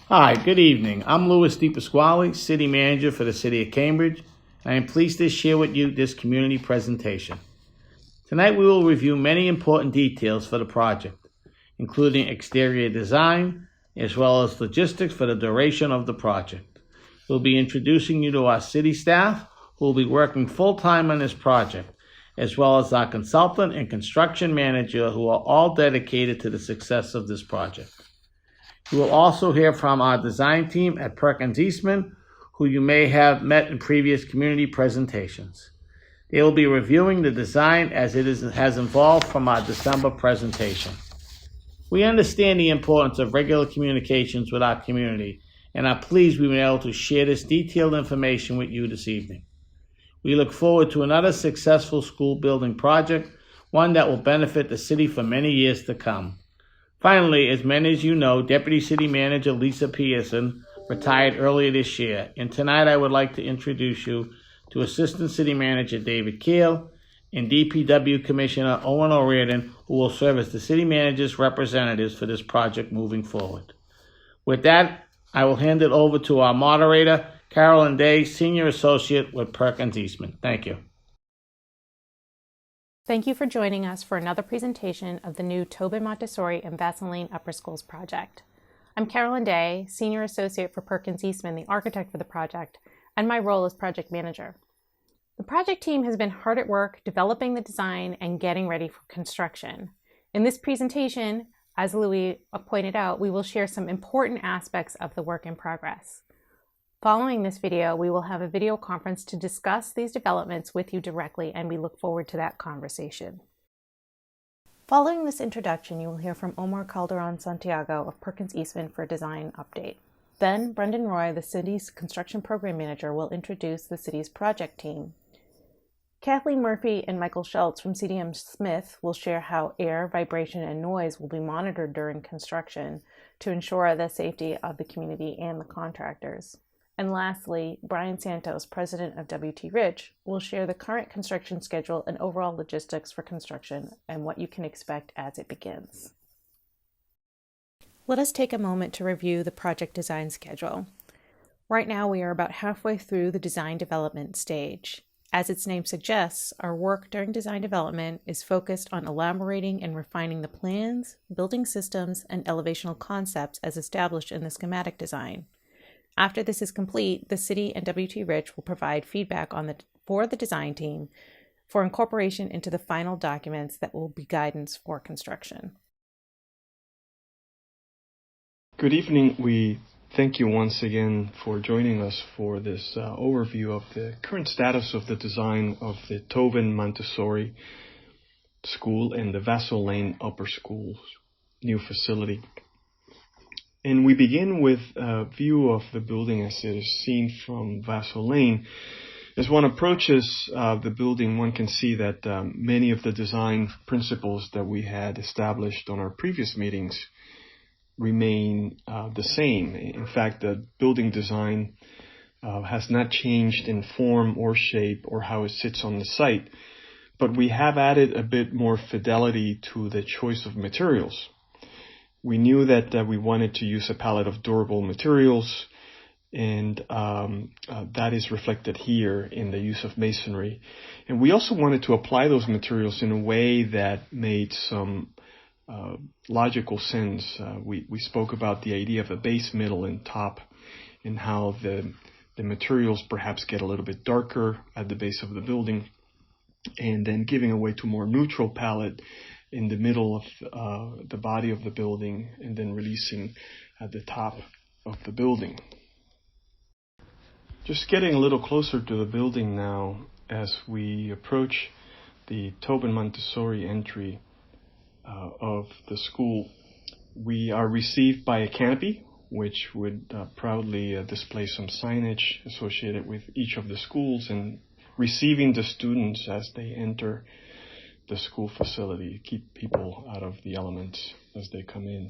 Hi, good evening. I'm Louis DePasquale, City Manager for the City of Cambridge, and I am pleased to share with you this community presentation. Tonight we will review many important details for the project, including exterior design, as well as logistics for the duration of the project. We'll be introducing you to our city staff, who will be working full-time on this project, as well as our consultant and construction manager, who are all dedicated to the success of this project. You will also hear from our design team at Perkins Eastman, who you may have met in previous community presentations. They will be reviewing the design as it has evolved from our December presentation. We understand the importance of regular communications with our community and are pleased we've been able to share this detailed information with you this evening. We look forward to another successful school building project, one that will benefit the city for many years to come. Finally, as many as you know, Deputy City Manager Lisa Pearson retired earlier this year, and tonight I would like to introduce you to Assistant City Manager David Keel and DPW Commissioner Owen O'Riordan, who will serve as the City Manager's representatives for this project moving forward. With that, I will hand it over to our moderator, Carolyn Day, Senior Associate with Perkins Eastman. Thank you. Thank you for joining us for another presentation of the new Tobin Montessori and Vassal Lane Upper Schools project. I'm Carolyn Day, Senior Associate for Perkins Eastman, the architect for the project, and my role is project manager. The project team has been hard at work developing the design and getting ready for construction. In this presentation, as Louis pointed out, we will share some important aspects of the work in progress. Following this video, we will have a video conference to discuss these developments with you directly, and we look forward to that conversation. Following this introduction, you will hear from Omar Calderon Santiago of Perkins Eastman for a design update. Then, Brendan Roy, the city's construction program manager, will introduce the city's project team. Kathleen Murphy and Michael Schultz from CDM Smith will share how air, vibration, and noise will be monitored during construction to ensure the safety of the community and the contractors. And lastly, Brian Santos, president of WT Rich, will share the current construction schedule and overall logistics for construction and what you can expect as it begins. Let us take a moment to review the project design schedule. Right now, we are about halfway through the design development stage. As its name suggests, our work during design development is focused on elaborating and refining the plans, building systems, and elevational concepts as established in the schematic design. After this is complete, the city and WT Rich will provide feedback for the design team for incorporation into the final documents that will be guidance for construction. Good evening. We thank you once again for joining us for this overview of the current status of the design of the Tobin Montessori School and the Vassal Lane Upper School's new facility. And we begin with a view of the building as it is seen from Vassal Lane. As one approaches the building, one can see that many of the design principles that we had established on our previous meetings remain the same. In fact, the building design has not changed in form or shape or how it sits on the site, but we have added a bit more fidelity to the choice of materials. We knew that we wanted to use a palette of durable materials, and that is reflected here in the use of masonry. And we also wanted to apply those materials in a way that made some logical sense. We spoke about the idea of a base, middle, and top, and how the materials perhaps get a little bit darker at the base of the building, and then giving away to a more neutral palette in the middle of the body of the building, and then releasing at the top of the building. Just getting a little closer to the building now as we approach the Tobin Montessori entry of the school. We are received by a canopy, which would proudly display some signage associated with each of the schools and receiving the students as they enter the school facility, keep people out of the elements as they come in.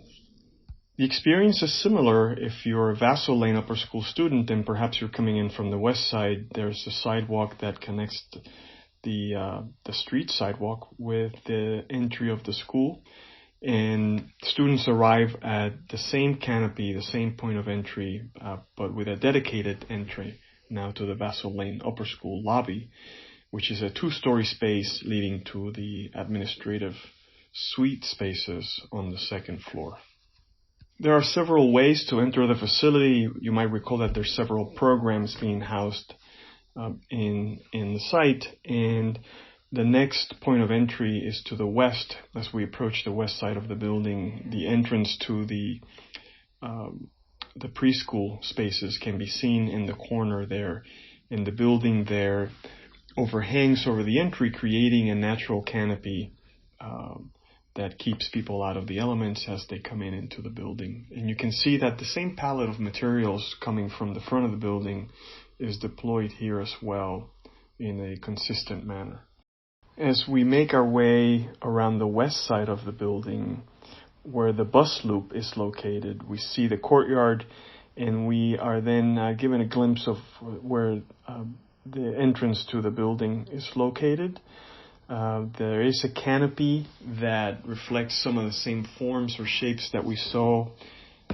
The experience is similar if you're a Vassal Lane Upper School student and perhaps you're coming in from the west side. There's a sidewalk that connects the street sidewalk with the entry of the school, And students arrive at the same canopy, the same point of entry, but with a dedicated entry now to the Vassal Lane Upper School lobby, which is a 2-story space leading to the administrative suite spaces on the 2nd floor. There are several ways to enter the facility. You might recall that there's several programs being housed in the site, and the next point of entry is to the west. As we approach the west side of the building, the entrance to the preschool spaces can be seen in the corner there, and the building there overhangs over the entry, creating a natural canopy that keeps people out of the elements as they come into the building. And you can see that the same palette of materials coming from the front of the building is deployed here as well in a consistent manner. As we make our way around the west side of the building, where the bus loop is located, we see the courtyard, and we are then given a glimpse of where the entrance to the building is located. There is a canopy that reflects some of the same forms or shapes that we saw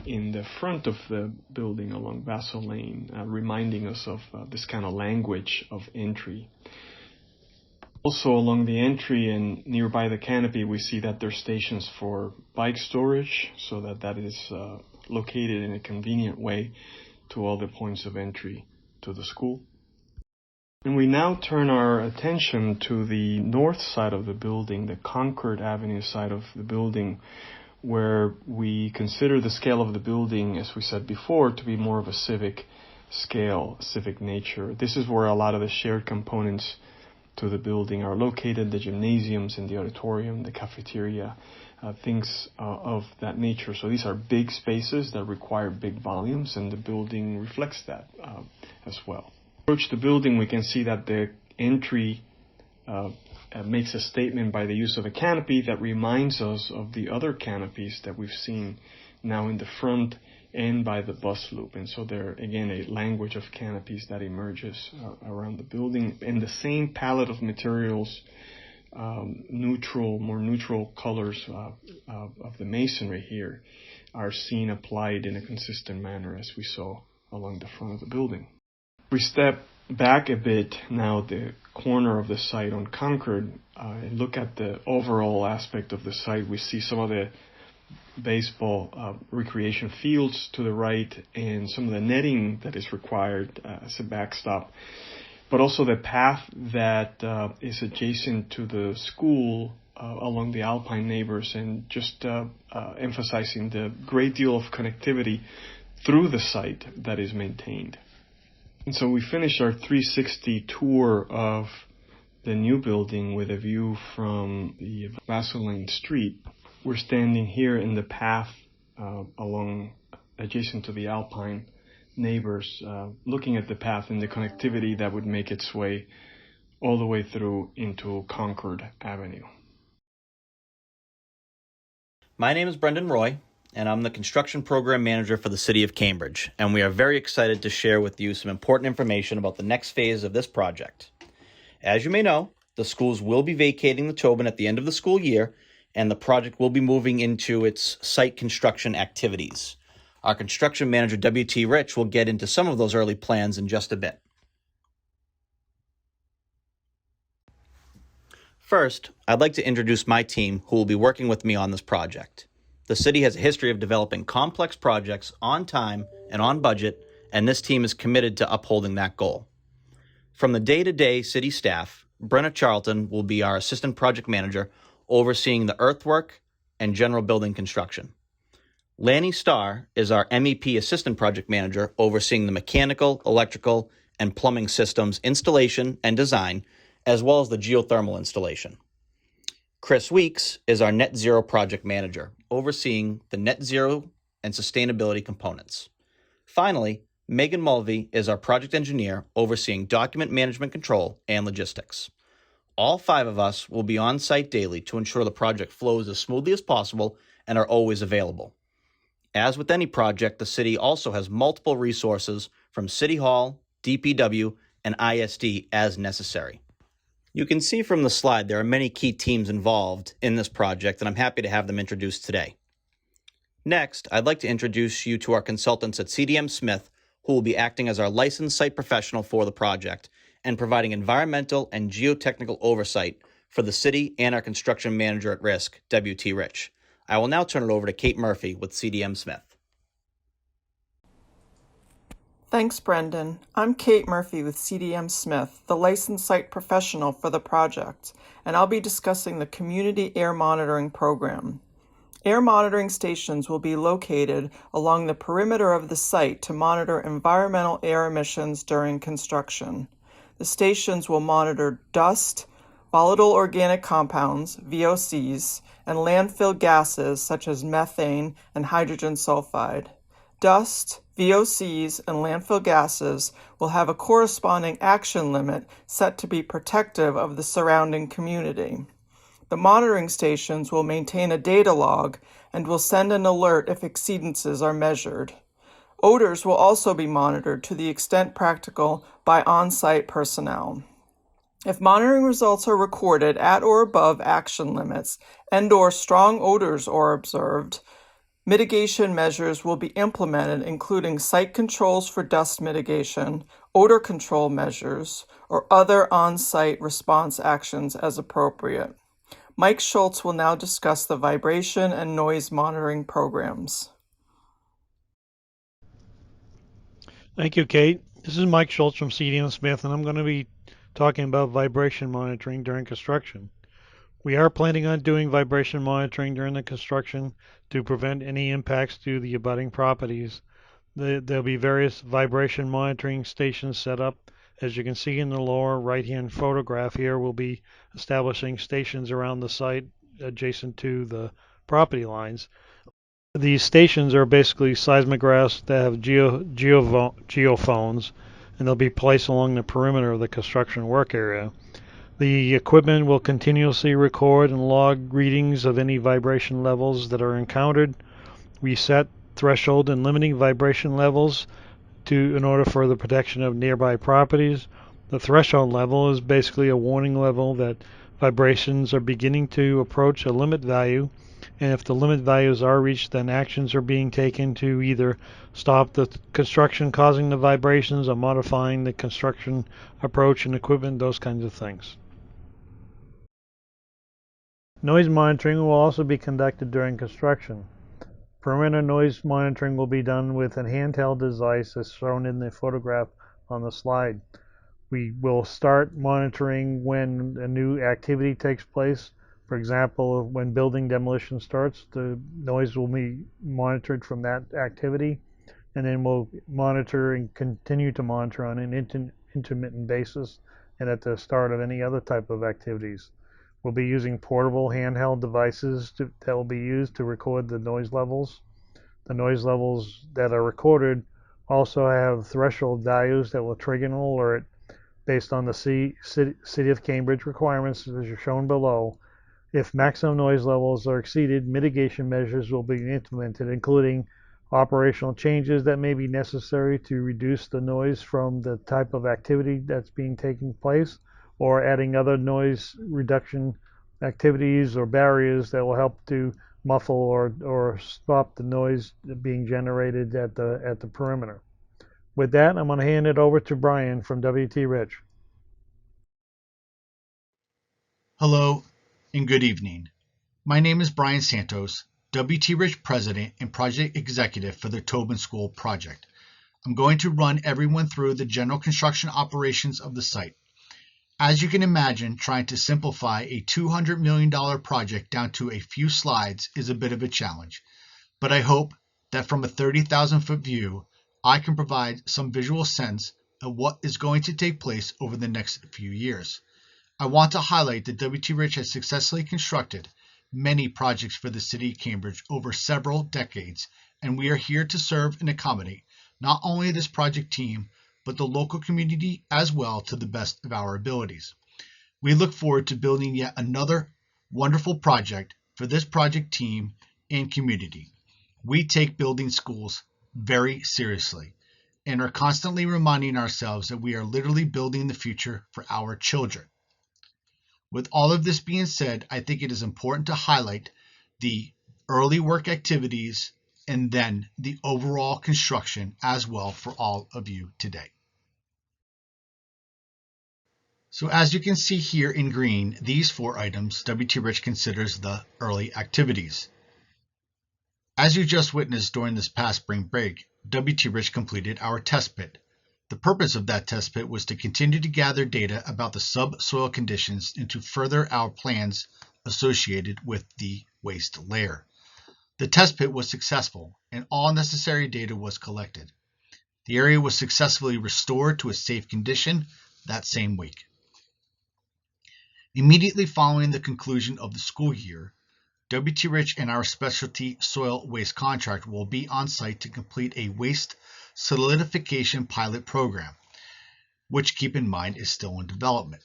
in the front of the building along Vassal Lane, reminding us of this kind of language of entry. Also along the entry and nearby the canopy, we see that there's stations for bike storage, so that is located in a convenient way to all the points of entry to the school. And we now turn our attention to the north side of the building, the Concord Avenue side of the building, where we consider the scale of the building, as we said before, to be more of a civic scale, civic nature. This is where a lot of the shared components to the building are located, the gymnasiums and the auditorium, the cafeteria, things of that nature. So these are big spaces that require big volumes, and the building reflects that as well. Approach the building, we can see that the entry makes a statement by the use of a canopy that reminds us of the other canopies that we've seen now in the front and by the bus loop. And so there, again, a language of canopies that emerges around the building. And the same palette of materials, more neutral colors of the masonry here are seen applied in a consistent manner as we saw along the front of the building. We step back a bit now, the corner of the site on Concord, and look at the overall aspect of the site. We see some of the baseball recreation fields to the right and some of the netting that is required as a backstop, but also the path that is adjacent to the school along the Alpine neighbors, and just emphasizing the great deal of connectivity through the site that is maintained. And so we finished our 360 tour of the new building with a view from the Vassal Lane Street. We're standing here in the path along adjacent to the Alpine neighbors, looking at the path and the connectivity that would make its way all the way through into Concord Avenue. My name is Brendan Roy, and I'm the Construction Program Manager for the City of Cambridge, and we are very excited to share with you some important information about the next phase of this project. As you may know, the schools will be vacating the Tobin at the end of the school year, and the project will be moving into its site construction activities. Our Construction Manager, W.T. Rich, will get into some of those early plans in just a bit. First, I'd like to introduce my team who will be working with me on this project. The city has a history of developing complex projects on time and on budget, and this team is committed to upholding that goal. From the day-to-day city staff, Brenna Charlton will be our Assistant Project Manager, overseeing the earthwork and general building construction. Lanny Starr is our MEP Assistant Project Manager, overseeing the mechanical, electrical, and plumbing systems installation and design, as well as the geothermal installation. Chris Weeks is our Net Zero Project Manager, overseeing the net zero and sustainability components. Finally, Megan Mulvey is our project engineer, overseeing document management control and logistics. All 5 of us will be on site daily to ensure the project flows as smoothly as possible and are always available. As with any project, the city also has multiple resources from City Hall, DPW, and ISD as necessary. You can see from the slide there are many key teams involved in this project, and I'm happy to have them introduced today. Next, I'd like to introduce you to our consultants at CDM Smith, who will be acting as our licensed site professional for the project and providing environmental and geotechnical oversight for the city and our construction manager at risk, W.T. Rich. I will now turn it over to Kate Murphy with CDM Smith. Thanks, Brendan. I'm Kate Murphy with CDM Smith, the licensed site professional for the project, and I'll be discussing the Community Air Monitoring Program. Air monitoring stations will be located along the perimeter of the site to monitor environmental air emissions during construction. The stations will monitor dust, volatile organic compounds, VOCs, and landfill gases such as methane and hydrogen sulfide. Dust, VOCs, and landfill gases will have a corresponding action limit set to be protective of the surrounding community. The monitoring stations will maintain a data log and will send an alert if exceedances are measured. Odors will also be monitored to the extent practical by on-site personnel. If monitoring results are recorded at or above action limits and/or strong odors are observed, mitigation measures will be implemented, including site controls for dust mitigation, odor control measures, or other on-site response actions as appropriate. Mike Schultz will now discuss the vibration and noise monitoring programs. Thank you, Kate. This is Mike Schultz from CDM Smith, and I'm going to be talking about vibration monitoring during construction. We are planning on doing vibration monitoring during the construction to prevent any impacts to the abutting properties. There'll be various vibration monitoring stations set up. As you can see in the lower right-hand photograph here, we'll be establishing stations around the site adjacent to the property lines. These stations are basically seismographs that have geophones, and they'll be placed along the perimeter of the construction work area. The equipment will continuously record and log readings of any vibration levels that are encountered. We set threshold and limiting vibration levels in order for the protection of nearby properties. The threshold level is basically a warning level that vibrations are beginning to approach a limit value, and if the limit values are reached, then actions are being taken to either stop the construction causing the vibrations or modifying the construction approach and equipment, those kinds of things. Noise monitoring will also be conducted during construction. Perimeter noise monitoring will be done with a handheld device as shown in the photograph on the slide. We will start monitoring when a new activity takes place. For example, when building demolition starts, the noise will be monitored from that activity, and then we'll monitor and continue to monitor on an intermittent basis and at the start of any other type of activities. We'll be using portable handheld devices that will be used to record the noise levels. The noise levels that are recorded also have threshold values that will trigger an alert based on the City of Cambridge requirements as are shown below. If maximum noise levels are exceeded, mitigation measures will be implemented, including operational changes that may be necessary to reduce the noise from the type of activity that's being taken place, or adding other noise reduction activities or barriers that will help to muffle or stop the noise being generated at the perimeter. With that, I'm going to hand it over to Brian from W.T. Rich. Hello and good evening. My name is Brian Santos, W.T. Rich President and Project Executive for the Tobin School Project. I'm going to run everyone through the general construction operations of the site. As you can imagine, trying to simplify a $200 million project down to a few slides is a bit of a challenge, but I hope that from a 30,000-foot view, I can provide some visual sense of what is going to take place over the next few years. I want to highlight that W.T. Rich has successfully constructed many projects for the City of Cambridge over several decades, and we are here to serve and accommodate not only this project team, but the local community as well to the best of our abilities. We look forward to building yet another wonderful project for this project team and community. We take building schools very seriously and are constantly reminding ourselves that we are literally building the future for our children. With all of this being said, I think it is important to highlight the early work activities and then the overall construction as well for all of you today. So as you can see here in green, these 4 items WT Rich considers the early activities. As you just witnessed during this past spring break, WT Rich completed our test pit. The purpose of that test pit was to continue to gather data about the subsoil conditions and to further our plans associated with the waste layer. The test pit was successful and all necessary data was collected. The area was successfully restored to a safe condition that same week. Immediately following the conclusion of the school year, WT Rich and our specialty soil waste contractor will be on site to complete a waste solidification pilot program, which, keep in mind, is still in development.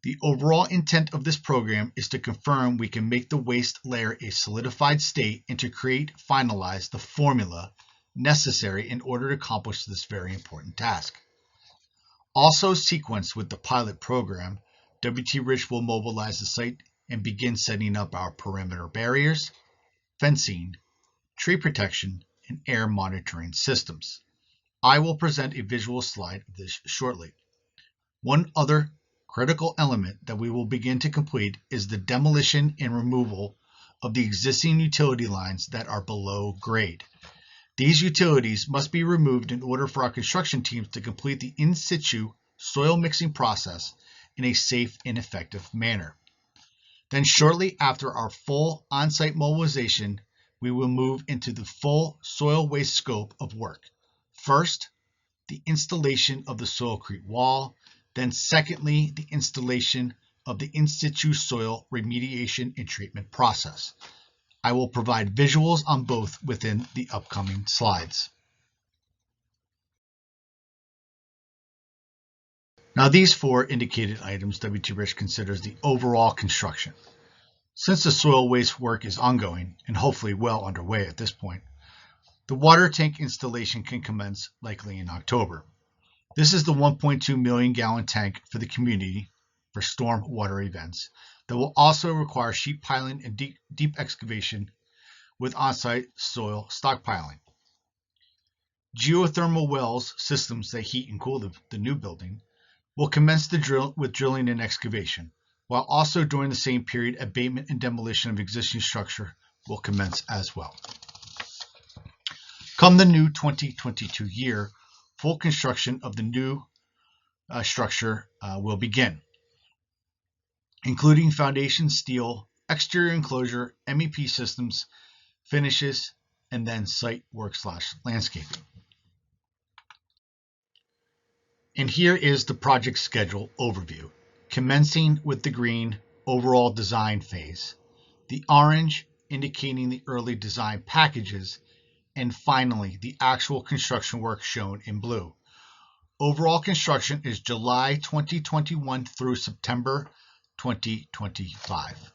The overall intent of this program is to confirm we can make the waste layer a solidified state and to finalize the formula necessary in order to accomplish this very important task. Also sequenced with the pilot program, WT Rich will mobilize the site and begin setting up our perimeter barriers, fencing, tree protection, and air monitoring systems. I will present a visual slide of this shortly. One other critical element that we will begin to complete is the demolition and removal of the existing utility lines that are below grade. These utilities must be removed in order for our construction teams to complete the in situ soil mixing process in a safe and effective manner. Then shortly after our full on-site mobilization, we will move into the full soil waste scope of work. First, the installation of the soilcrete wall, then secondly, the installation of the in situ soil remediation and treatment process. I will provide visuals on both within the upcoming slides. Now these 4 indicated items WT Rich considers the overall construction. Since the soil waste work is ongoing and hopefully well underway at this point, the water tank installation can commence likely in October. This is the 1.2 million gallon tank for the community for storm water events that will also require sheet piling and deep excavation with on-site soil stockpiling. Geothermal wells systems that heat and cool the new building will commence with drilling and excavation, while also during the same period abatement and demolition of existing structure will commence as well. Come the new 2022 year, full construction of the new structure will begin, including foundation steel, exterior enclosure, MEP systems, finishes, and then site work / landscaping. And here is the project schedule overview, commencing with the green overall design phase, the orange indicating the early design packages, and finally the actual construction work shown in blue. Overall construction is July 2021 through September 2025.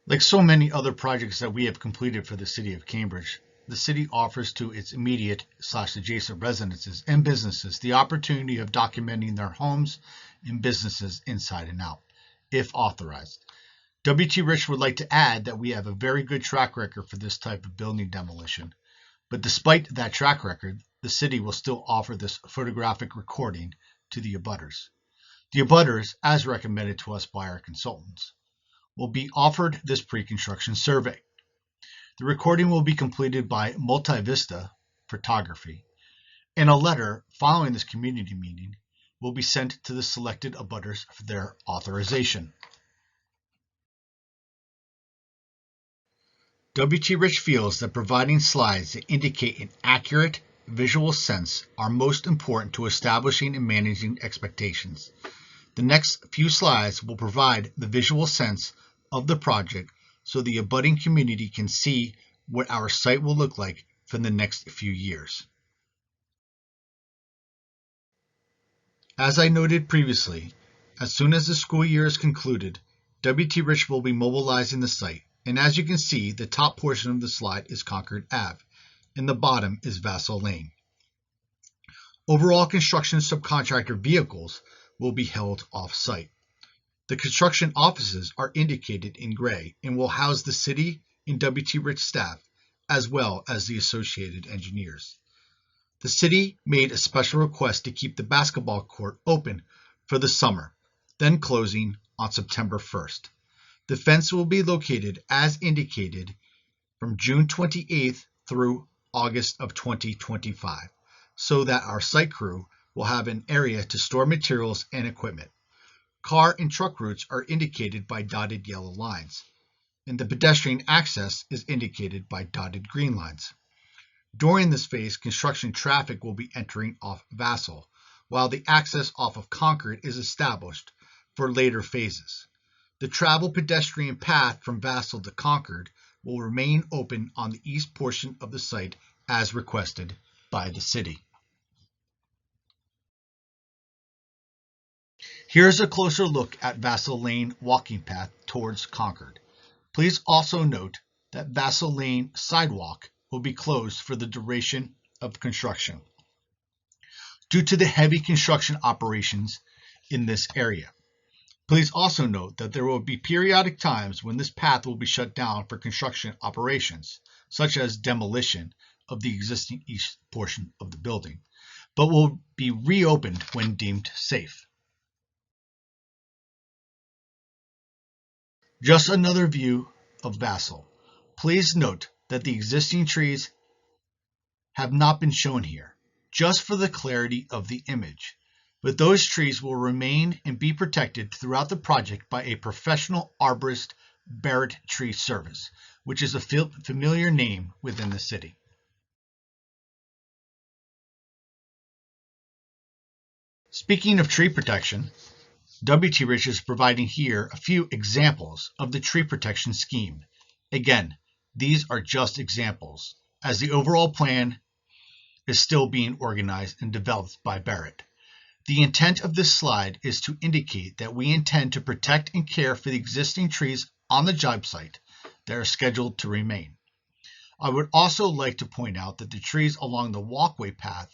Like so many other projects that we have completed for the City of Cambridge, the city offers to its immediate / adjacent residences and businesses the opportunity of documenting their homes and businesses inside and out, if authorized. WT Rich would like to add that we have a very good track record for this type of building demolition, but despite that track record, the city will still offer this photographic recording to the abutters. The abutters, as recommended to us by our consultants, will be offered this pre-construction survey. The recording will be completed by Multivista Photography, and a letter following this community meeting will be sent to the selected abutters for their authorization. WT Rich feels that providing slides that indicate an accurate visual sense are most important to establishing and managing expectations. The next few slides will provide the visual sense of the project so the abutting community can see what our site will look like for the next few years. As I noted previously, as soon as the school year is concluded, WT Rich will be mobilizing the site, and as you can see, the top portion of the slide is Concord Ave, and the bottom is Vassal Lane. Overall construction subcontractor vehicles will be held off-site. The construction offices are indicated in gray and will house the city and WT Rich staff, as well as the associated engineers. The city made a special request to keep the basketball court open for the summer, then closing on September 1st. The fence will be located as indicated from June 28th through August of 2025, so that our site crew will have an area to store materials and equipment. Car and truck routes are indicated by dotted yellow lines, and the pedestrian access is indicated by dotted green lines. During this phase, construction traffic will be entering off Vassal, while the access off of Concord is established for later phases. The travel pedestrian path from Vassal to Concord will remain open on the east portion of the site as requested by the city. Here's a closer look at Vassal Lane walking path towards Concord. Please also note that Vassal Lane sidewalk will be closed for the duration of construction due to the heavy construction operations in this area. Please also note that there will be periodic times when this path will be shut down for construction operations, such as demolition of the existing east portion of the building, but will be reopened when deemed safe. Just another view of Vassal. Please note that the existing trees have not been shown here, just for the clarity of the image. But those trees will remain and be protected throughout the project by a professional arborist, Barrett Tree Service, which is a familiar name within the city. Speaking of tree protection, WT Rich is providing here a few examples of the tree protection scheme. Again, these are just examples, as the overall plan is still being organized and developed by Barrett. The intent of this slide is to indicate that we intend to protect and care for the existing trees on the job site that are scheduled to remain. I would also like to point out that the trees along the walkway path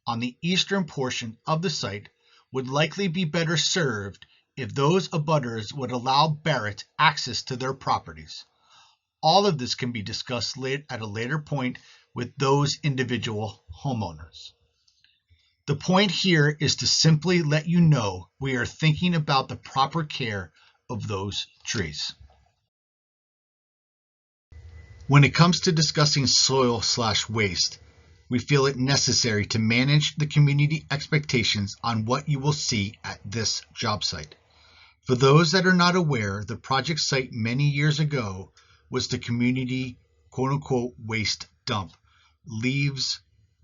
on the eastern portion of the site would likely be better served if those abutters would allow Barrett access to their properties. All of this can be discussed at a later point with those individual homeowners. The point here is to simply let you know we are thinking about the proper care of those trees. When it comes to discussing soil/waste, we feel it necessary to manage the community expectations on what you will see at this job site. For those that are not aware, the project site many years ago was the community quote-unquote waste dump. Leaves,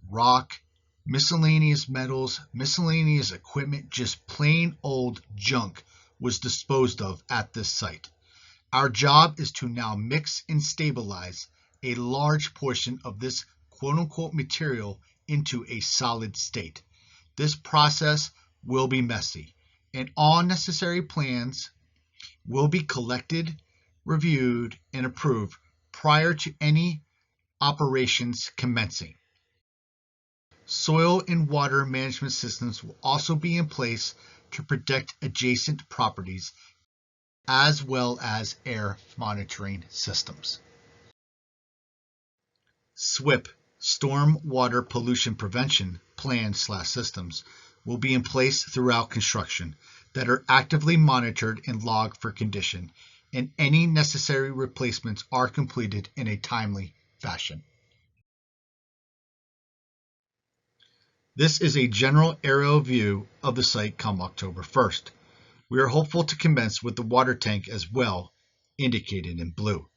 rock, miscellaneous metals, miscellaneous equipment, just plain old junk was disposed of at this site. Our job is to now mix and stabilize a large portion of this quote-unquote material into a solid state. This process will be messy, and all necessary plans will be collected, reviewed, and approved prior to any operations commencing. Soil and water management systems will also be in place to protect adjacent properties, as well as air monitoring systems. SWIP, Storm Water Pollution Prevention Plan/systems, will be in place throughout construction that are actively monitored and logged for condition, and any necessary replacements are completed in a timely fashion. This is a general aerial view of the site come October 1st. We are hopeful to commence with the water tank as well, indicated in blue.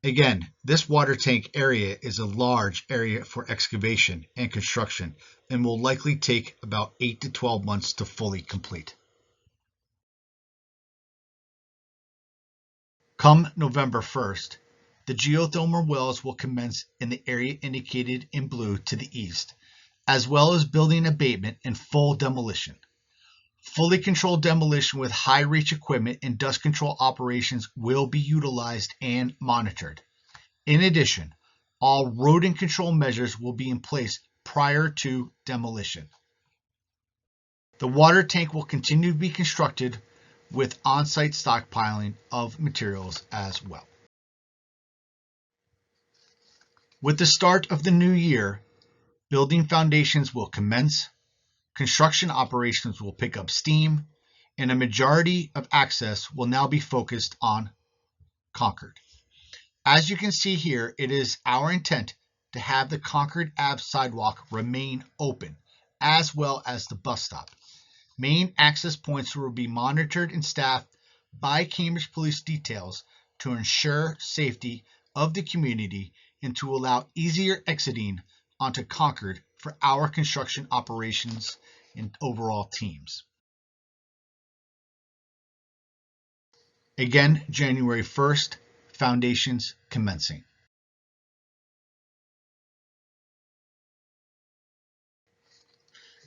Again, this water tank area is a large area for excavation and construction and will likely take about 8 to 12 months to fully complete. Come November 1st, the geothermal wells will commence in the area indicated in blue to the east, as well as building abatement and full demolition. Fully controlled demolition with high-reach equipment and dust control operations will be utilized and monitored. In addition, all rodent control measures will be in place prior to demolition. The water tank will continue to be constructed with on-site stockpiling of materials as well. With the start of the new year, building foundations will commence, construction operations will pick up steam, and a majority of access will now be focused on Concord. As you can see here, it is our intent to have the Concord Ave sidewalk remain open, as well as the bus stop. Main access points will be monitored and staffed by Cambridge Police details to ensure safety of the community and to allow easier exiting onto Concord for our construction operations and overall teams. Again, January 1st, foundations commencing.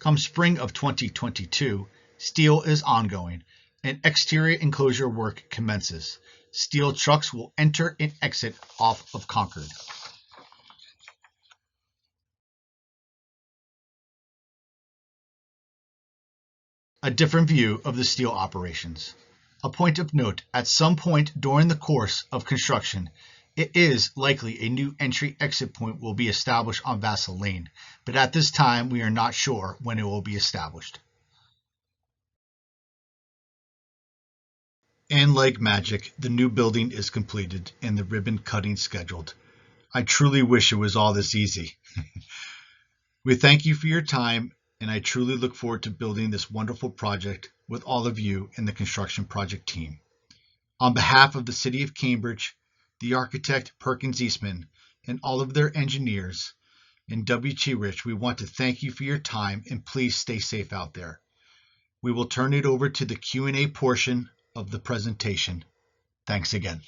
Come spring of 2022, steel is ongoing and exterior enclosure work commences. Steel trucks will enter and exit off of Concord. A different view of the steel operations. A point of note, at some point during the course of construction, it is likely a new entry-exit point will be established on Vassal Lane, but at this time we are not sure when it will be established. And like magic, the new building is completed and the ribbon cutting scheduled. I truly wish it was all this easy. We thank you for your time, and I truly look forward to building this wonderful project with all of you in the construction project team. On behalf of the City of Cambridge, the architect Perkins Eastman, and all of their engineers, and W.T. Rich, we want to thank you for your time, and please stay safe out there. We will turn it over to the Q&A portion of the presentation. Thanks again.